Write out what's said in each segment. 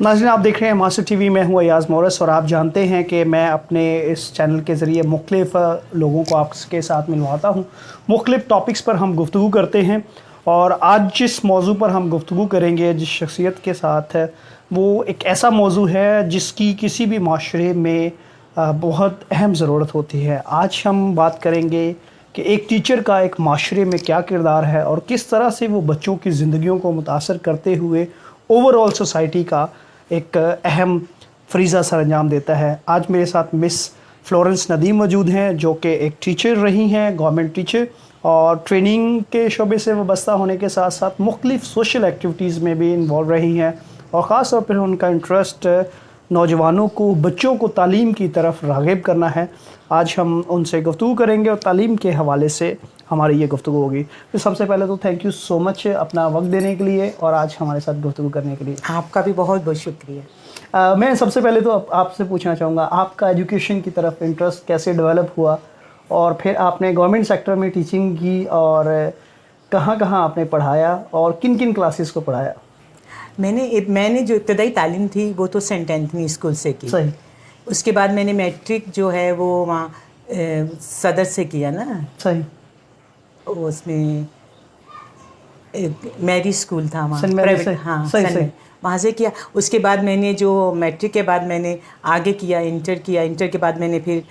नाज़रीन, आप देख रहे हैं मास्टर टीवी। मैं हूं अयाज़ मोरस और आप जानते हैं कि मैं अपने इस चैनल के ज़रिए मुख्तलिफ लोगों को आपके साथ मिलवाता हूं। मुख्तलिफ टॉपिक्स पर हम गुफ्तगू करते हैं और आज जिस मौजू पर हम गुफ्तगू करेंगे, जिस शख्सियत के साथ है, वो एक ऐसा मौजू है जिसकी किसी भी माशरे में बहुत अहम ज़रूरत होती है। आज हम बात करेंगे कि एक टीचर का एक माशरे में क्या किरदार है और किस तरह से वो बच्चों की ज़िंदगियों को मुतासर करते हुए ओवरऑल सोसाइटी का एक अहम फरीज़ा सर अंजाम देता है। आज मेरे साथ मिस फ्लोरेंस नदीम मौजूद हैं, जो कि एक टीचर रही हैं, गवर्नमेंट टीचर, और ट्रेनिंग के शोबे से वाबस्ता होने के साथ साथ मुख्तलिफ़ सोशल एक्टिविटीज़ में भी इन्वॉल्व रही हैं और ख़ास तौर पर उनका इंटरेस्ट नौजवानों को, बच्चों को तालीम की तरफ राग़िब करना है। आज हम उनसे गुफ्तगू करेंगे और तालीम के हवाले से हमारी ये गुफ्तगू होगी। तो सबसे पहले तो थैंक यू सो मच अपना वक्त देने के लिए और आज हमारे साथ गुफ्तगू करने के लिए। आपका भी बहुत बहुत शुक्रिया। मैं सबसे पहले तो आपसे पूछना चाहूँगा, आपका एजुकेशन की तरफ इंटरेस्ट कैसे डेवलप हुआ और फिर आपने गवर्नमेंट सेक्टर में टीचिंग की और कहाँ कहाँ आपने पढ़ाया और किन किन क्लासेस को पढ़ाया? मैंने जो इब्तदाई तालीम थी वो तो सेंट एंथनी स्कूल से की। सही। उसके बाद मैंने मैट्रिक जो है वो वहाँ सदर से किया ना। सही। उसमें मैरी स्कूल था वहाँ, प्राइवेट। हाँ सही सही। वहाँ से किया। उसके बाद मैंने जो मैट्रिक के बाद मैंने आगे किया, इंटर किया। इंटर के बाद मैंने फिर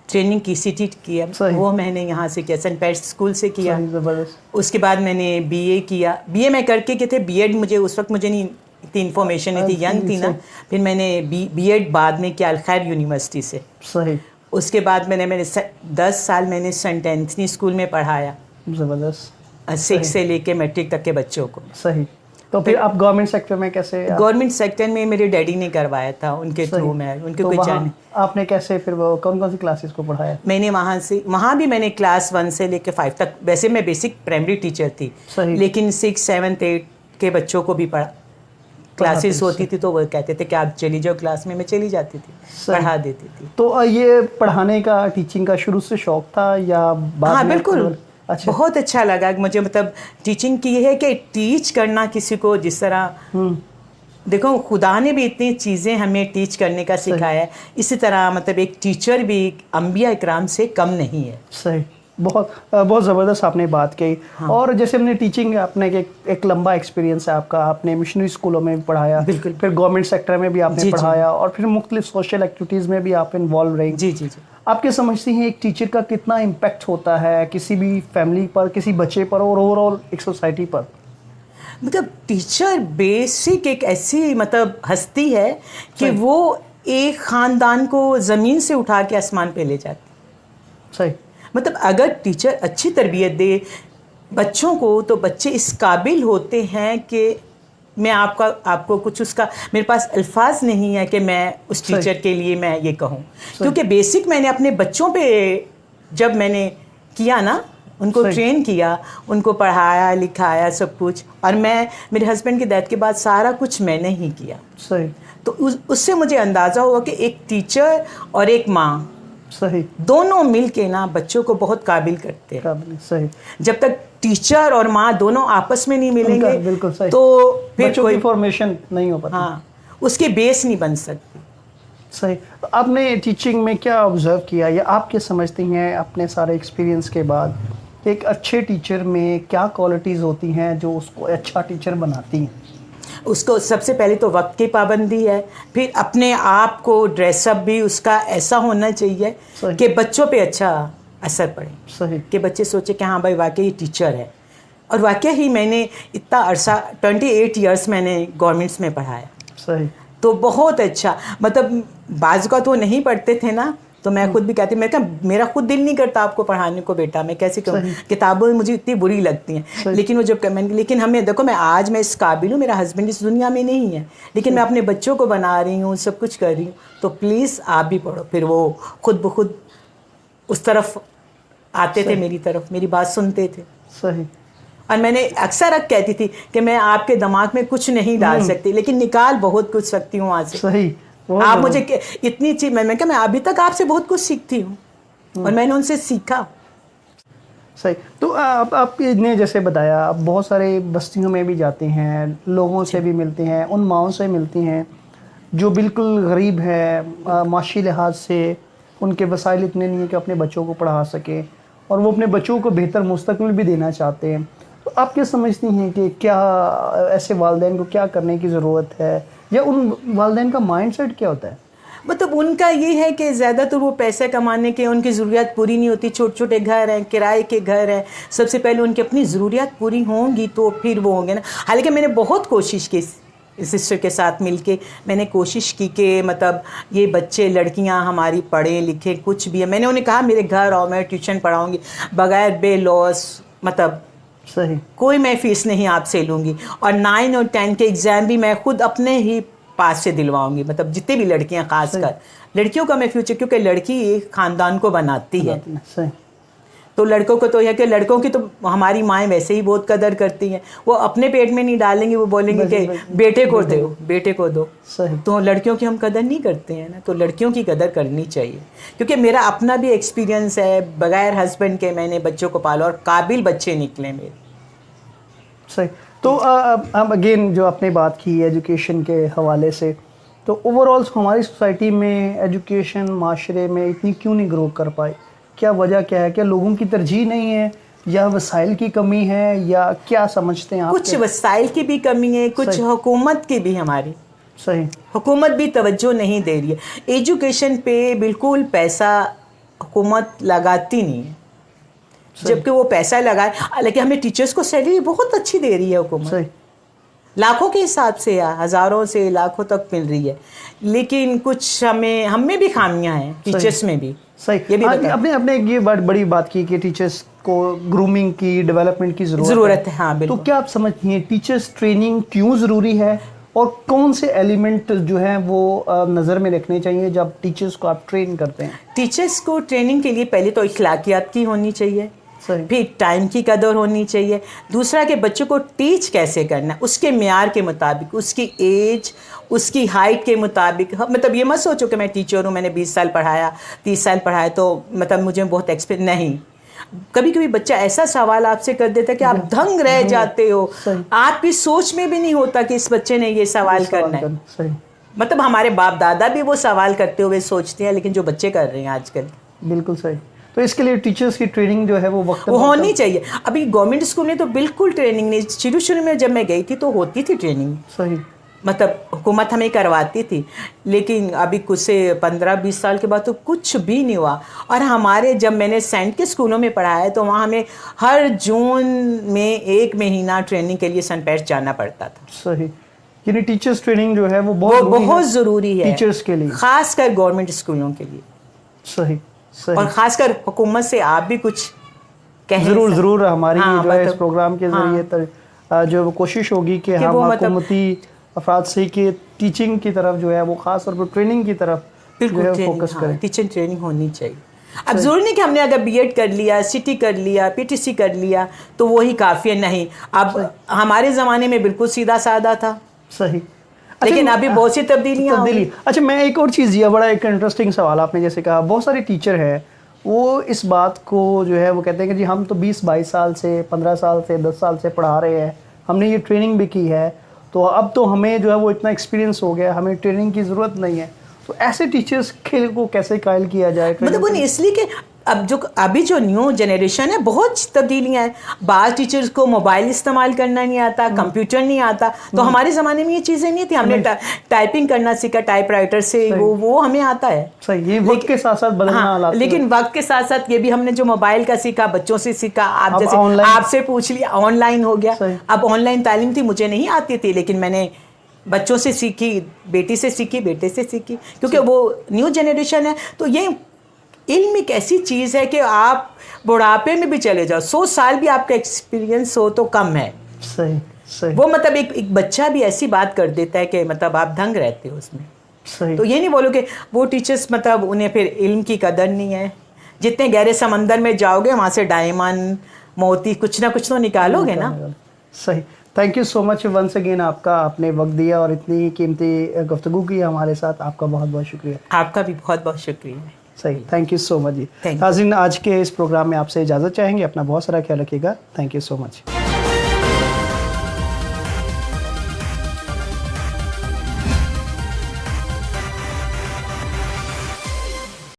ट्रेनिंग की, सिटी किया, वो मैंने यहाँ से किया, सेंट पैट्स स्कूल से किया। उसके बाद मैंने बीए किया। बीए मैं करके के थे, बीएड मुझे उस वक्त मुझे नहीं इतनी इन्फॉर्मेशन नहीं थी, यंग थी ना। फिर मैंने बीएड बाद में किया अलखैर यूनिवर्सिटी से। सही। उसके बाद मैंने 10 साल मैंने सेंट एंथनी स्कूल में पढ़ाया, ज़बरदस्त। 6 से लेके मैट्रिक तक के बच्चों को। सही। तो फिर आप गवर्नमेंट सेक्टर में कैसे? गवर्नमेंट सेक्टर में मेरे डैडी ने करवाया था, उनके थ्रू में, उनके तो कुछ जाने। आपने कैसे फिर वो कौन कौन सी क्लासेस को पढ़ाया? मैंने वहाँ भी मैंने क्लास 1 से लेके 5 तक, वैसे मैं बेसिक प्राइमरी टीचर थी, लेकिन 6, 7, 8 के बच्चों को भी क्लासेस होती थी तो वो कहते थे कि आप चली जाओ क्लास में, मैं चली जाती थी, पढ़ा देती थी। तो ये पढ़ाने का, टीचिंग का शुरू से शौक था या बाद में? हाँ बिल्कुल। अच्छा। बहुत अच्छा लगा मुझे, मतलब टीचिंग की है कि टीच करना किसी को, जिस तरह देखो खुदा ने भी इतनी चीज़ें हमें टीच करने का सिखाया है, इसी तरह मतलब एक टीचर भी अंबिया इकराम से कम नहीं है। सही। बहुत बहुत ज़बरदस्त आपने बात कही। हाँ। और जैसे हमने टीचिंग, आपने एक लंबा एक्सपीरियंस है आपका, आपने मिशनरी स्कूलों में भी पढ़ाया, बिल्कुल, फिर गवर्नमेंट सेक्टर में भी आपने पढ़ाया और फिर मुख्तलिफ सोशल एक्टिविटीज़ में भी आप इन्वॉल्व रही। जी जी जी। आप क्या समझती हैं एक टीचर का कितना इम्पैक्ट होता है किसी भी फैमिली पर, किसी बच्चे पर और ओवरऑल एक सोसाइटी पर? मतलब टीचर बेसिक एक ऐसी मतलब हस्ती है कि वो एक ख़ानदान को ज़मीन से उठा के आसमान पे ले जाती। सही। मतलब अगर टीचर अच्छी तरबियत दे बच्चों को तो बच्चे इस काबिल होते हैं कि मैं आपको कुछ उसका, मेरे पास अल्फाज नहीं है कि मैं उस टीचर के लिए मैं ये कहूँ, क्योंकि बेसिक मैंने अपने बच्चों पे जब मैंने किया ना, उनको ट्रेन किया, उनको पढ़ाया लिखाया सब कुछ, और मेरे हस्बैंड की डेथ के बाद सारा कुछ मैंने ही किया। सही। तो उससे मुझे अंदाज़ा हुआ कि एक टीचर और एक माँ, सही, दोनों मिल के ना बच्चों को बहुत काबिल करते हैं। सही। जब तक टीचर और माँ दोनों आपस में नहीं मिलेंगे, बिल्कुल सही, तो फिर कोई फॉर्मेशन नहीं हो पाती। हाँ, उसकी बेस नहीं बन सकती। सही। तो आपने टीचिंग में क्या ऑब्जर्व किया या आप क्या समझती हैं अपने सारे एक्सपीरियंस के बाद, एक अच्छे टीचर में क्या क्वालिटीज़ होती हैं जो उसको अच्छा टीचर बनाती हैं? उसको सबसे पहले तो वक्त की पाबंदी है, फिर अपने आप को ड्रेसअप भी उसका ऐसा होना चाहिए कि बच्चों पे अच्छा असर पड़े। सही। कि बच्चे सोचे कि हाँ भाई वाकई ये टीचर है। और वाकई ही मैंने इतना अरसा 28 इयर्स मैंने गवर्नमेंट्स में पढ़ाया। सही। तो बहुत अच्छा, मतलब बाज़ का तो नहीं पढ़ते थे ना, तो मैं खुद भी कहती, मैं कहा मेरा खुद दिल नहीं करता आपको पढ़ाने को बेटा, मैं कैसे कहूँ, किताबें मुझे इतनी बुरी लगती हैं। लेकिन वो जब लेकिन हमें देखो, मैं इस काबिल हूँ, मेरा हस्बैंड इस दुनिया में नहीं है, लेकिन मैं अपने बच्चों को बना रही हूँ, सब कुछ कर रही हूँ, तो प्लीज़ आप भी पढ़ो। फिर वो खुद ब खुद उस तरफ आते थे, मेरी तरफ, मेरी बात सुनते थे। सही। और मैंने अक्सर कहती थी कि मैं आपके दिमाग में कुछ नहीं डाल सकती, लेकिन निकाल बहुत कुछ सकती हूँ वहाँ से। सही। आप मुझे इतनी चीज, मैं क्या, मैं अभी तक आपसे बहुत कुछ सीखती हूँ और मैंने उनसे सीखा। सही। तो आपने जैसे बताया, आप बहुत सारे बस्तियों में भी जाते हैं, लोगों से भी मिलते हैं, उन माओं से मिलती हैं, جو بالکل غریب ہے معاشی لحاظ سے، ان کے وسائل اتنے نہیں ہیں کہ اپنے بچوں کو پڑھا سکیں اور وہ اپنے بچوں کو بہتر مستقبل بھی دینا چاہتے ہیں، تو آپ کیا سمجھتی ہیں کہ کیا ایسے والدین کو کیا کرنے کی ضرورت ہے، یا ان والدین کا مائنڈ سیٹ کیا ہوتا ہے؟ مطلب ان کا یہ ہے کہ زیادہ تر وہ پیسے کمانے کے، ان کی ضروریات پوری نہیں ہوتی، چھوٹے چھوٹے گھر ہیں، کرائے کے گھر ہیں، سب سے پہلے ان کی اپنی ضروریات پوری ہوں گی تو پھر وہ ہوں گے نا. حالانکہ میں نے بہت کوشش کی سسٹر کے ساتھ مل کے، میں نے کوشش کی کہ مطلب یہ بچے لڑکیاں ہماری پڑھیں لکھیں کچھ بھی ہے. میں نے انہیں کہا میرے گھر آؤ، میں ٹیوشن پڑھاؤں گی بغیر بے لوس، مطلب صحیح، کوئی میں فیس نہیں آپ سے لوں گی، اور 9 اور 10 کے ایگزام بھی میں خود اپنے ہی پاس سے دلواؤں گی. مطلب جتنے بھی لڑکیاں، خاص کر لڑکیوں کا میں فیوچر، کیونکہ لڑکی ایک خاندان کو بناتی ہے. صحیح. تو لڑکوں کو تو یہ کہ لڑکوں کی تو ہماری مائیں ویسے ہی بہت قدر کرتی ہیں، وہ اپنے پیٹ میں نہیں ڈالیں گی، وہ بولیں گے کہ بیٹے کو دو، بیٹے کو دو. صحیح. تو لڑکیوں کی ہم قدر نہیں کرتے ہیں نا، تو لڑکیوں کی قدر کرنی چاہیے. کیونکہ میرا اپنا بھی ایکسپیرینس ہے، بغیر ہسبینڈ کے میں نے بچوں کو پالا اور قابل بچے نکلے میرے. صحیح. تو اب اگین جو آپ نے بات کی ایجوکیشن کے حوالے سے، تو اوور آل ہماری سوسائٹی میں ایجوکیشن معاشرے میں اتنی کیوں نہیں گرو کر پائی؟ کیا وجہ کیا ہے؟ کیا لوگوں کی ترجیح نہیں ہے، یا وسائل کی کمی ہے، یا کیا سمجھتے ہیں آپ؟ کچھ وسائل کی بھی کمی ہے، کچھ حکومت کی بھی. ہماری صحیح، حکومت بھی توجہ نہیں دے رہی ہے. ایجوکیشن پہ بالکل پیسہ حکومت لگاتی نہیں ہے، جبکہ وہ پیسہ لگائے. حالانکہ ہمیں ٹیچرز کو سیلری بہت اچھی دے رہی ہے حکومت، لاکھوں کے حساب سے یا ہزاروں سے لاکھوں تک مل رہی ہے. لیکن کچھ ہم میں بھی خامیاں ہیں، ٹیچرز میں بھی. صحیح. یہ بھی اپنے یہ بڑی بات کی کہ ٹیچرز کو گرومنگ کی، ڈیولپمنٹ کی ضرورت ہے. ہاں بالکل. تو کیا آپ سمجھتی ہیں ٹیچرز ٹریننگ کیوں ضروری ہے، اور کون سے ایلیمنٹ جو ہیں وہ نظر میں رکھنے چاہیے جب ٹیچرز کو آپ ٹرین کرتے ہیں؟ ٹیچرز کو ٹریننگ کے لیے پہلے تو اخلاقیات کی ہونی چاہیے، پھر ٹائم کی قدر ہونی چاہیے. دوسرا کہ بچوں کو ٹیچ کیسے کرنا ہے، اس کے معیار کے مطابق، اس کی ایج، اس کی ہائٹ کے مطابق. مطلب یہ مت سوچو کہ میں ٹیچر ہوں، میں نے 20 سال پڑھایا، 30 سال پڑھایا تو مطلب مجھے بہت ایکسپیرینس نہیں. کبھی کبھی بچہ ایسا سوال آپ سے کر دیتا ہے کہ آپ دھنگ رہ جاتے ہو، آپ کی سوچ میں بھی نہیں ہوتا کہ اس بچے نے یہ سوال کرنا ہے. مطلب ہمارے باپ دادا بھی وہ سوال کرتے ہوئے سوچتے ہیں، لیکن جو بچے کر رہے ہیں آج کل. بالکل صحیح. تو اس کے لیے ٹیچرز کی ٹریننگ جو ہے وہ ہونی چاہیے. ابھی گورنمنٹ اسکول میں تو بالکل ٹریننگ نہیں. شروع میں جب میں گئی تھی تو ہوتی تھی ٹریننگ، صحیح، مطلب حکومت ہمیں کرواتی تھی. لیکن ابھی کچھ سے 15-20 سال کے بعد تو کچھ بھی نہیں ہوا. اور ہمارے جب میں نے سینٹ کے اسکولوں میں پڑھایا تو وہاں ہمیں ہر جون میں 1 مہینہ ٹریننگ کے لیے سن پیٹس جانا پڑتا تھا. صحیح. یعنی ٹیچرز ٹریننگ جو ہے وہ بہت ضروری ہے ٹیچرز کے لیے، خاص کر گورنمنٹ اسکولوں کے لیے. صحیح. اور خاص کر حکومت سے آپ بھی کچھ کہیں. ضرور ہماری جو ہے اس پروگرام کے ذریعے جو کوشش ہوگی کہ ہم حکومتی افراد سے کہ ٹیچنگ کی طرف جو ہے وہ خاص طور پر ٹریننگ کی طرف جو ہے فوکس کریں. ٹیچنگ ٹریننگ ہونی چاہیے. اب ضروری نہیں کہ ہم نے اگر بی ایڈ کر لیا، سٹی کر لیا، پی ٹی سی کر لیا تو وہی کافی ہے. نہیں، اب ہمارے زمانے میں بالکل سیدھا سادہ تھا. صحیح. لیکن ابھی بہت سی تبدیلیاں. اچھا، میں ایک اور چیز، یہ بڑا ایک انٹرسٹنگ سوال آپ نے جیسے کہا، بہت سارے ٹیچر ہیں وہ اس بات کو جو ہے وہ کہتے ہیں کہ جی ہم تو 20-22 سال سے، 15 سال سے، 10 سال سے پڑھا رہے ہیں، ہم نے یہ ٹریننگ بھی کی ہے، تو اب تو ہمیں جو ہے وہ اتنا ایکسپیرینس ہو گیا، ہمیں ٹریننگ کی ضرورت نہیں ہے. تو ایسے ٹیچرز کو کیسے قائل کیا جائے؟ مطلب اس لیے کہ ابھی جو نیو جنریشن ہے بہت تبدیلیاں ہیں. بعض ٹیچرز کو موبائل استعمال کرنا نہیں آتا، کمپیوٹر نہیں آتا. تو ہمارے زمانے میں یہ چیزیں نہیں تھیں. ہم نے ٹائپنگ کرنا سیکھا ٹائپ رائٹر سے، وہ ہمیں آتا ہے. صحیح. وقت کے ساتھ ساتھ بدلنا. لیکن وقت کے ساتھ ساتھ یہ بھی ہم نے جو موبائل کا سیکھا، بچوں سے سیکھا. آپ جیسے آپ سے پوچھ لیا، آن لائن ہو گیا. اب آن لائن تعلیم تھی، مجھے نہیں آتی تھی، لیکن میں نے بچوں سے سیکھی، بیٹی سے سیکھی، بیٹے سے سیکھی، کیونکہ وہ نیو جنریشن ہے. تو یہ علم ایک ایسی چیز ہے کہ آپ بڑھاپے میں بھی چلے جاؤ، 100 سال بھی آپ کا ایکسپیرینس ہو تو کم ہے. صحیح. وہ مطلب ایک بچہ بھی ایسی بات کر دیتا ہے کہ مطلب آپ دھنگ رہتے ہو اس میں. صحیح. تو یہ نہیں بولو کہ وہ ٹیچرز مطلب انہیں پھر علم کی قدر نہیں ہے. جتنے گہرے سمندر میں جاؤ گے وہاں سے ڈائمنڈ، موتی، کچھ نہ کچھ تو نکالو گے نا. صحیح. Thank you so much once again, آپ نے وقت دیا اور اتنی قیمتی گفتگو کی ہمارے ساتھ. آپ کا بہت بہت شکریہ. آپ کا بھی بہت بہت شکریہ. صحیح. تھینک یو سو مچ جی. ناظرین، آج کے اس پروگرام میں آپ سے اجازت چاہیں گے. اپنا بہت سارا خیال رکھیے گا. Thank you so much.